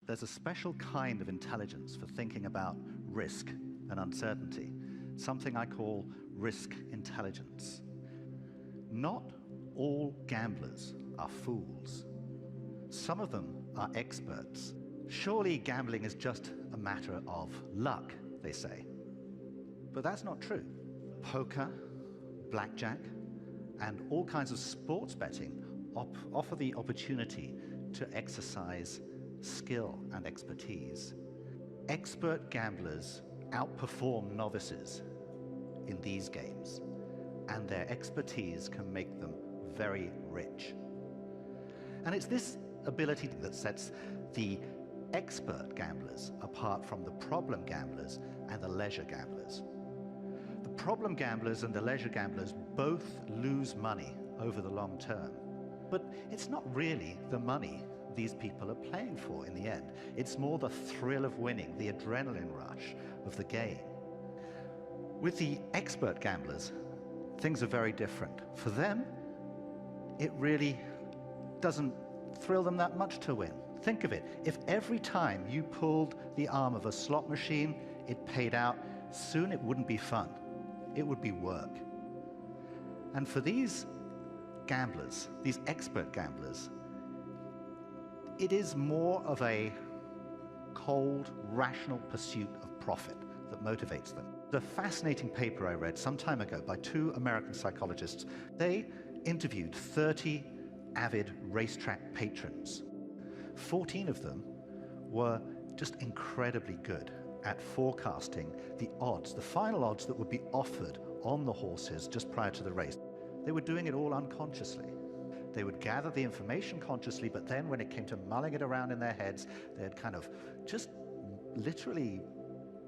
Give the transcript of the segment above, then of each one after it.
There's a special kind of intelligence for thinking about risk and uncertainty, something I call risk intelligence. Not all gamblers are fools. Some of them are experts. Surely gambling is just a matter of luck, they say. But that's not true. Poker, blackjack, and all kinds of sports betting offer the opportunity to exercise skill and expertise. Expert gamblers outperform novices in these games, and their expertise can make them very rich. And it's this ability that sets the expert gamblers apart from the problem gamblers and the leisure gamblers. The problem gamblers and the leisure gamblers both lose money over the long term. But it's not really the money these people are playing for in the end. It's more the thrill of winning, the adrenaline rush of the game. With the expert gamblers, things are very different. For them, it really doesn't thrill them that much to win. Think of it. If every time you pulled the arm of a slot machine, it paid out, soon it wouldn't be fun. It would be work. And for these gamblers, these expert gamblers, it is more of a cold, rational pursuit of profit that motivates them. The fascinating paper I read some time ago by two American psychologists, they interviewed 30 avid racetrack patrons. 14 of them were just incredibly good at forecasting the odds, the final odds that would be offered on the horses just prior to the race. They were doing it all unconsciously. They would gather the information consciously, but then when it came to mulling it around in their heads, they'd kind of just literally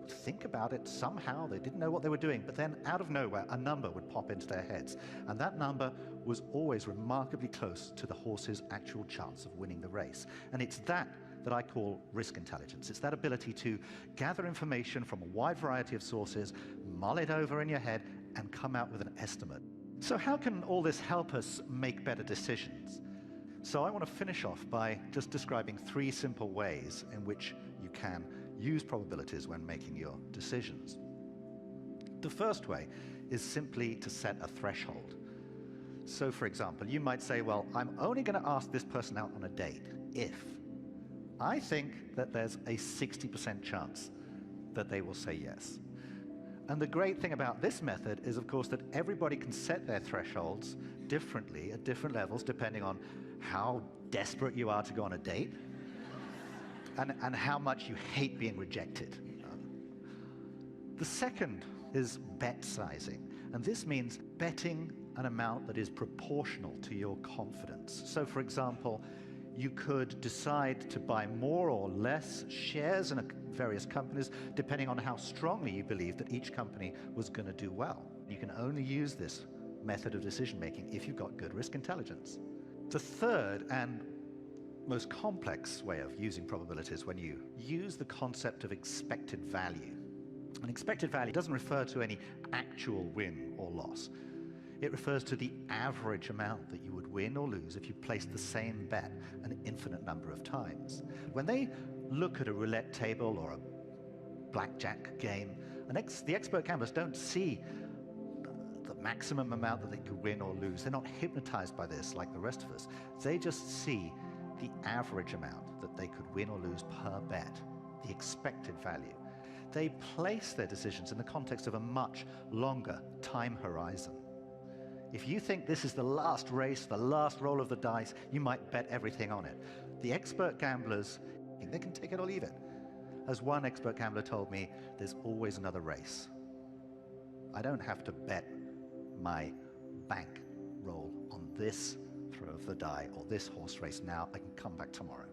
think about it somehow. They didn't know what they were doing, but then out of nowhere, a number would pop into their heads. And that number was always remarkably close to the horse's actual chance of winning the race. And it's that I call risk intelligence. It's that ability to gather information from a wide variety of sources, mull it over in your head, and come out with an estimate. So how can all this help us make better decisions? So I want to finish off by just describing 3 simple ways in which you can use probabilities when making your decisions. The first way is simply to set a threshold. So for example, you might say, well, I'm only going to ask this person out on a date if I think that there's a 60% chance that they will say yes. And the great thing about this method is, of course, that everybody can set their thresholds differently at different levels, depending on how desperate you are to go on a date and how much you hate being rejected. The second is bet sizing, and this means betting an amount that is proportional to your confidence. So, for example, you could decide to buy more or less shares in various companies depending on how strongly you believe that each company was going to do well. You can only use this method of decision-making if you've got good risk intelligence. The third and most complex way of using probabilities when you use the concept of expected value. And expected value doesn't refer to any actual win or loss. It refers to the average amount that you would win or lose if you placed the same bet an infinite number of times. When they look at a roulette table or a blackjack game, the expert gamblers don't see the maximum amount that they could win or lose. They're not hypnotized by this like the rest of us. They just see the average amount that they could win or lose per bet, the expected value. They place their decisions in the context of a much longer time horizon. If you think this is the last race, the last roll of the dice, you might bet everything on it. The expert gamblers, they can take it or leave it. As one expert gambler told me, there's always another race. I don't have to bet my bank roll on this throw of the die or this horse race now. I can come back tomorrow.